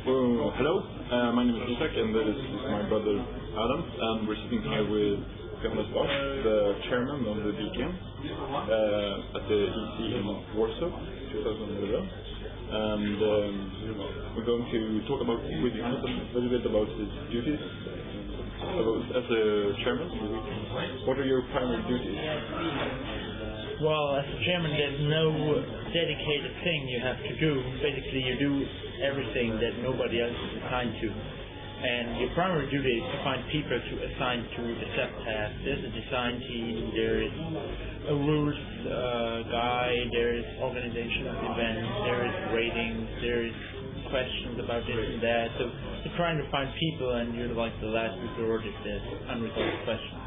Hello, my name is Isak and this is my brother Adam, and we're sitting here with Johannes, the chairman of the VEKN at the EC in Warsaw 2011, and we're going to talk about with you a little bit about his duties as a chairman. What are your primary duties? Well, as a chairman, there's no dedicated thing you have to do. Basically, you do everything that nobody else is assigned to. And your primary duty is to find people to assign to the sub-task. There's a design team, there is a rules guy, there is organization of events, there is ratings, there is questions about this and that. So you're trying to find people, and you're like the last resort if there's unresolved questions.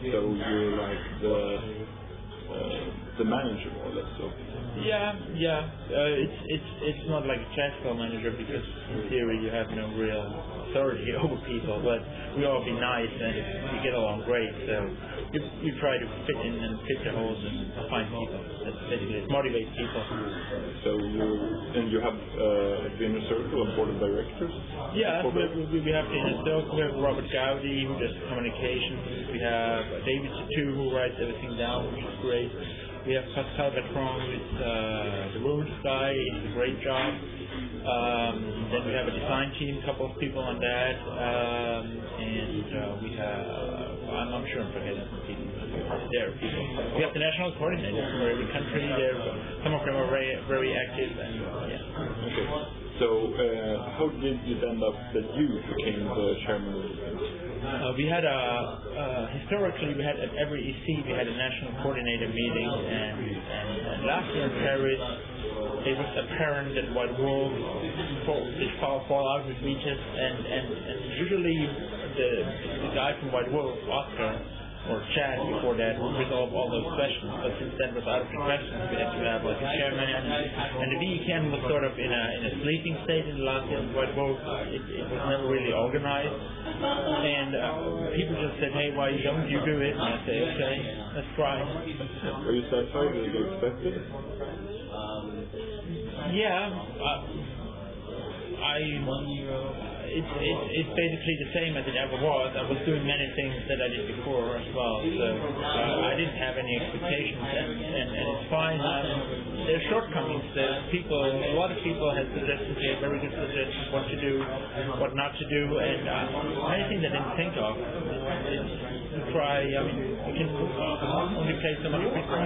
So you're like the manager, more or less. So. Yeah. It's not like a classical manager, because in theory you have no real authority over people, but we all be nice and we get along great. So you try to fit in and fit the holes and find people. That's basically it. Motivate people. So you have the inner circle and board of directors. Yeah, we have the inner circle. We have Robert Gowdy, who does communications. We have David Situ, who writes everything down, which is great. We have Pascal Bertrand, who is the rules guy. He does a great job. Then we have a design team, a couple of people on that, and we have, I'm sure I'm forgetting some people. There are people. We have the national coordinators for every country. Some of them are very, very active, and yeah. Okay. So how did it end up that you became the chairman of the event? We had historically we had at every EC we had a national coordinator meeting, and last year in Paris it was apparent that White Wolf did fall out with Regis, and usually the guy from White Wolf, Oscar, or Chad before that, would resolve all those questions, but since that was out of the questions, we had to have like a chairman, and the VEKN was sort of in a sleeping state in the last year of White Wolf. It was never really organized, and people just said, hey, why don't you do it? And I say, okay, let's try. Are you satisfied with the expected? Yeah, it's basically the same as it ever was. I was doing many things that I did before as well, so I didn't have any expectations, and it's fine. There's shortcomings. A lot of people have suggestions here, very good suggestions, what to do, what not to do, and many things I didn't think of. You try, I mean, you can only play so much people.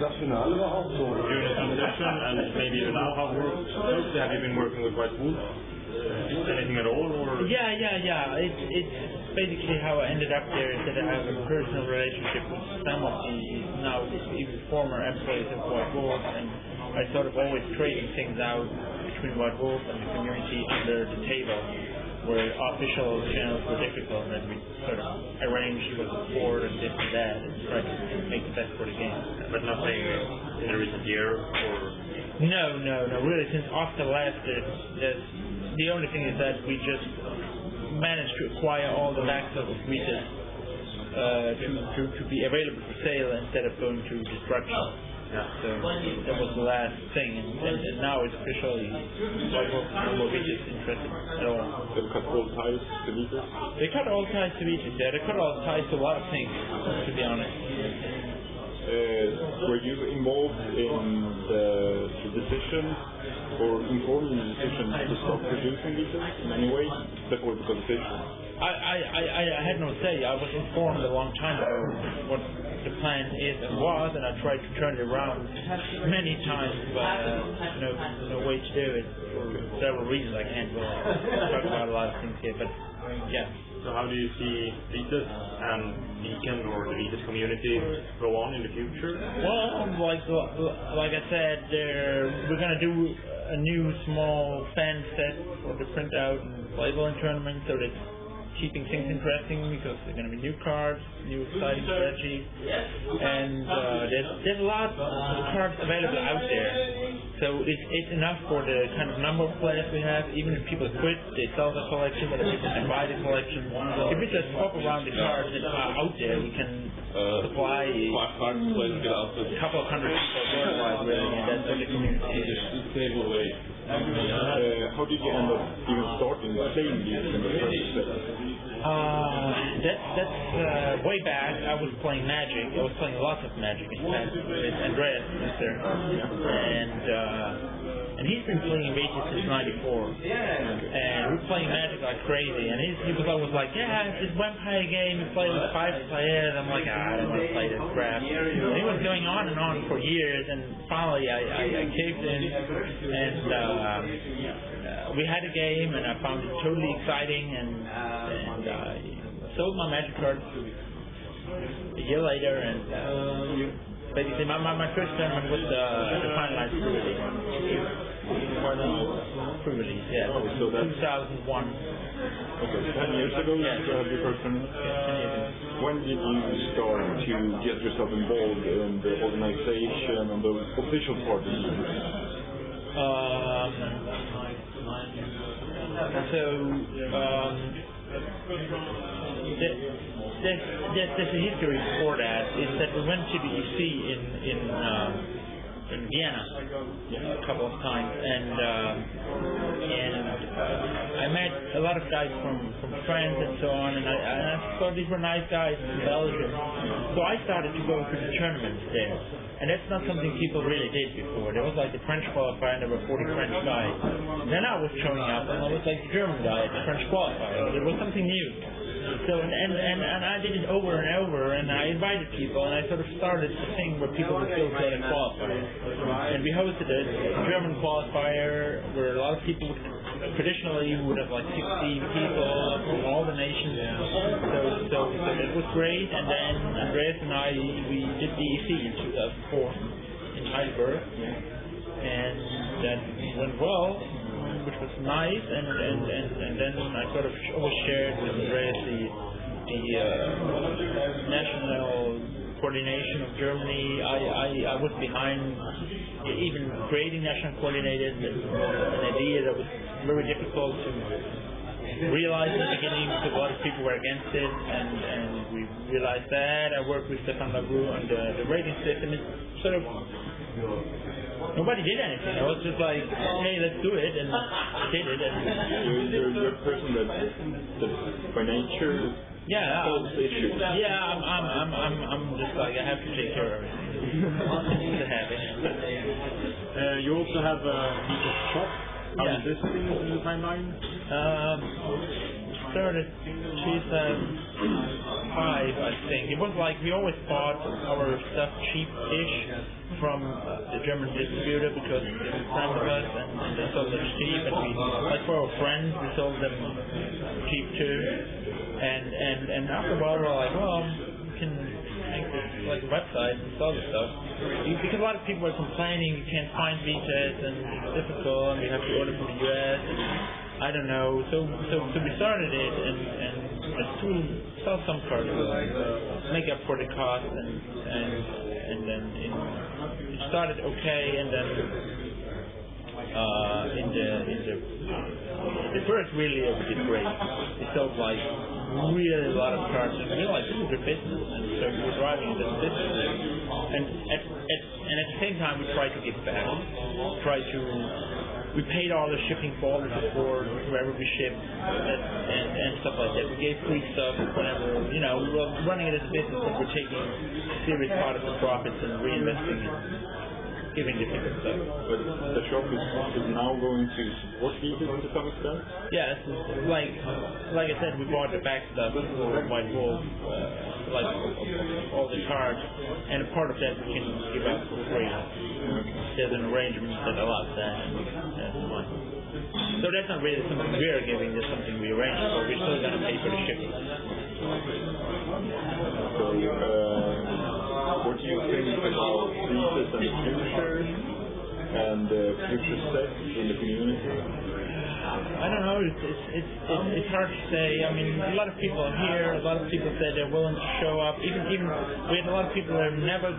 During the transition and maybe even now, how closely have you been working with White Wolf? Anything at all? Or? Yeah. It's basically how I ended up there, is that I have a personal relationship with some of the now even former employees of White Wolf, and I sort of always trading things out between White Wolf and the community under the table, where official channels were difficult, and we sort of arranged what the board and this and that, and tried to make the best for the game. But nothing in the recent year, or? No. Really, since Oscar left, the only thing is that we just managed to acquire all the backlog of meters to be available for sale instead of going to destruction. Yeah. So that was the last thing, and now it's officially no more Regis interested at all. They cut all ties to meters? They cut all ties to Regis, yeah. They cut all ties to a lot of things, to be honest. Were you involved in the decision, or informed in the decision to stop producing meters in any way before the competition? I had no say. I was informed a long time ago what the plan is and was, and I tried to turn it around many times, but no way to do it for several reasons. I can't really talk about a lot of things here, but yeah. So how do you see Regis and VEKN or the Regis community go on in the future? Well, like I said, we're going to do a new small fan set for the printout and playable tournament, so that's keeping things interesting, because there are going to be new cards, new exciting strategies, and there's a lot of cards available out there. So it's enough for the kind of number of players we have. Even if people quit, they sell the collection, but if people can buy the collection, if we just swap around the cards that are out there, we can supply a couple of hundred people worldwide, really, and that's what the community is. stable way. How did you end up even starting playing these in the first place? That's way back. I was playing Magic. I was playing lots of Magic in fact with Andreas there, and he's been playing Magic since '94, and we're playing Magic like crazy. And he was always like, "Yeah, it's this vampire game. You play with 5 players." I'm like, I don't want to play this crap. And it was going on and on for years, and finally I caved in, and we had a game, and I found it totally exciting, and sold my Magic cards a year later, and basically my first tournament was the finalized pre-release. Pre-release, yeah. Oh, so that's 2001. Okay, 10 years ago you had your first tournament? Yeah, 10 years ago. When did you start to get yourself involved in the organization and the official part of it? There's a history before that. Is that we went to the EC in Vienna a couple of times, and I met a lot of guys from France and so on, and I thought these were nice guys from Belgium. So I started to go to the tournaments there. And that's not something people really did before. There was like the French qualifier, and there were 40 French guys. Then I was showing up, and I was like the German guy at the French qualifier. It was something new. So, and I did it over and over, and I invited people, and I sort of started a thing where people would still play the qualifier. And we hosted a German qualifier where a lot of people traditionally we would have like 16 people from all the nations. So it was great, and then Andreas and I, we did the EC in 2004 in Heidelberg, and that went well, which was nice, and then I sort of always shared with Andreas the national coordination of Germany. I was behind even creating national coordinators. It was an idea that was very difficult to realize in the beginning because a lot of people were against it, and we realized that. I worked with Stefan Labru on the rating system. It's sort of nobody did anything. I was just like, hey, let's do it, and did it. And you're a person that by nature solves issues. Yeah, I'm just like I have to take care of everything. It's a habit. You also have a shop. How is this in the timeline? Started 2005, I think. It was like we always bought our stuff cheap-ish from the German distributor because they were friends of us and they sold it cheap, and we, like for our friends, we sold them cheap too. And after a while we were like, well, we can make this like a website and sell the stuff. Because a lot of people were complaining you can't find Vitas and it's difficult and you have to order from the US and I don't know. So we started it and to sell some cards, make up for the cost, and then it started okay, and then the first really it did great. We sold like really a lot of cards, and we realized this is a business, and so we were driving it as a business. And at the same time, we tried to give back. We paid all the shipping for all the support, wherever we shipped, and stuff like that. We gave free stuff whenever, we were running it as a business, but we're taking a serious part of the profits and reinvesting it, giving the people stuff. But the shop is now going to support Vitas to some extent? Yeah, like I said, we bought the back stuff for White Wolf, like all the cards, and a part of that we can give out for free. There's an arrangement that allows that. So that's not really something we are giving, that's something we arranged for. We're still going to pay for the shipping. So, what do you think about Vitas and the future, and the future steps in the community? I don't know, it's hard to say. I mean, a lot of people are here, a lot of people said they're willing to show up. Even we had a lot of people that are never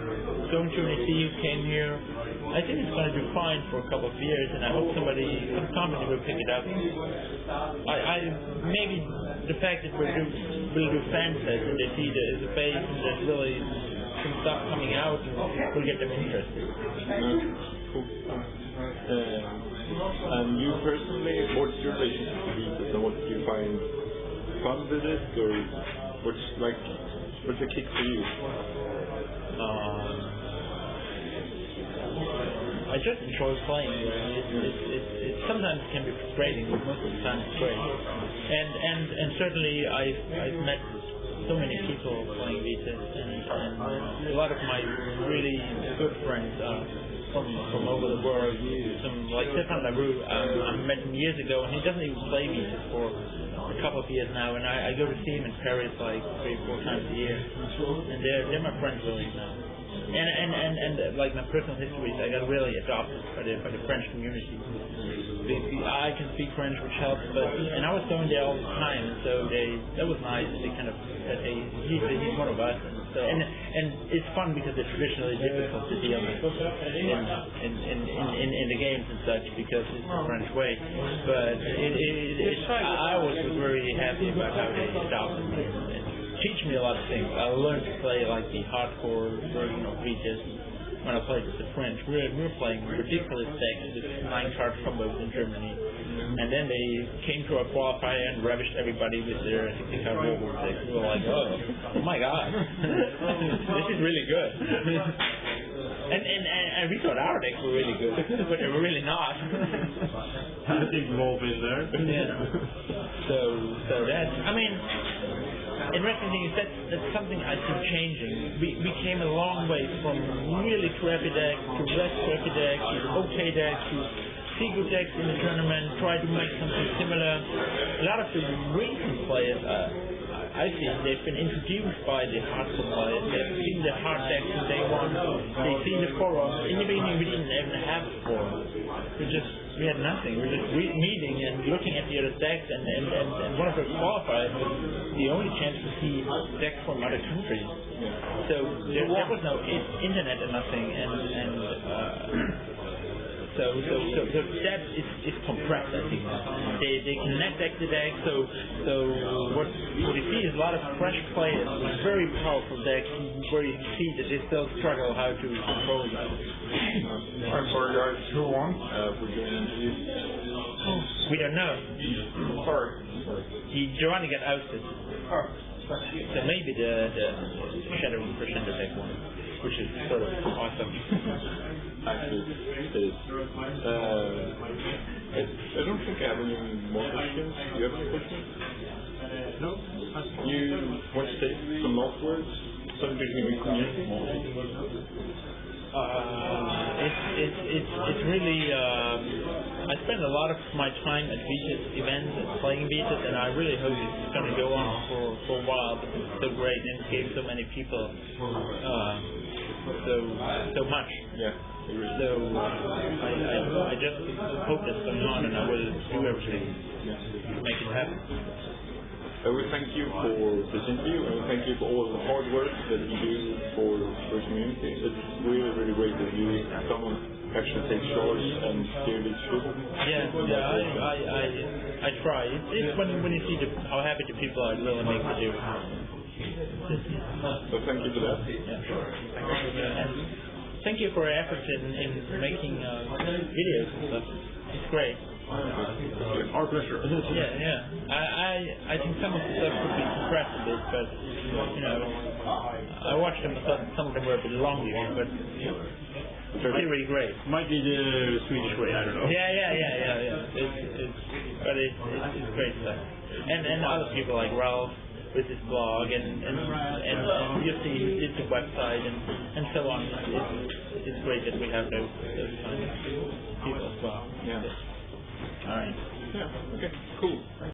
going to an EC who came here. I think it's going to do fine for a couple of years, and I hope some company will pick it up. Maybe the fact that we'll do fan sets and they see there's a base and there's really some stuff coming out, and we'll get them interested. Cool. And you personally, what's your relationship to visas and what do you find fun with it, or what's the kick for you? I just enjoy playing. It sometimes can be frustrating, but most of the time it's great. And certainly I've met so many people playing Visas, and a lot of my really good friends are from over the world. Some like Stefan Labru, I met him years ago, and he doesn't even play Visas for a couple of years now, and I go to see him in Paris like 3-4 times a year, and they're my friends really now. And like my personal histories, I got really adopted by the French community. I can speak French, which helps, and I was going there all the time, and so that was nice. They kind of said, hey, he's one of us, and it's fun because it's traditionally difficult to deal with in the games and such because it's the French way. But I was very happy about how they adopted me. Teach me a lot of things. I learned to play like the hardcore version of Visas when I played with the French. We were playing ridiculous decks with 9-card combos in Germany, and then they came to a qualifier and ravished everybody with their 60-card rulebook decks. We were like, oh my god, this is really good. And we thought our decks were really good, but they were really not. I think we've all been there. Yeah. So that's, I mean, in wrestling, that's something I see changing. We came a long way from really crappy decks to less crappy decks to okay decks to see good decks in the tournament, try to make something similar. A lot of the recent players, I think they've been introduced by the hardcore players. They've seen the hard decks from day one. They've seen the forums. In the beginning, we didn't even have a forum. We had nothing. We were just meeting and looking at the other decks, and one of the qualifiers was the only chance to see decks from other countries. So there was no internet and nothing, so that is compressed, I think. They can net deck the deck, so what you see is a lot of fresh players with very powerful decks where you see that they still struggle how to control them. I'm sorry guys, who won? For doing an interview? We don't know. Sorry. Johannes got ousted. So maybe the Shadow Crescendo deck won, which is sort of awesome. Actually, it is. I don't think I have any more questions. Do you have any questions? No. You want to say some last words? Something in the community? It's really, I spend a lot of my time at Visas events and playing Visas, and I really hope it's going to go on for a while because it's so great and it gave so many people so much. Yeah. So I just hope it's going on, and I will do everything to make it happen. We thank you for this interview, and we thank you for all the hard work that you do for the community. It's really, really great that someone actually takes charge and steer this ship. I try. It's when you see how happy the people are, it really makes a difference. So thank you for that. Yeah. And thank you for your efforts in making videos and stuff. It's great. Our pleasure. Yeah. I think some of the stuff could be compressed a bit, but I watched them. Some of them were a bit longish, but they're really great. Might be the Swedish way. I don't know. Yeah. It's great stuff. And other people like Ralph with his blog and you see his website and so on. It's great that we have those kind of people as well. Yeah. All right. Yeah. Okay. Cool.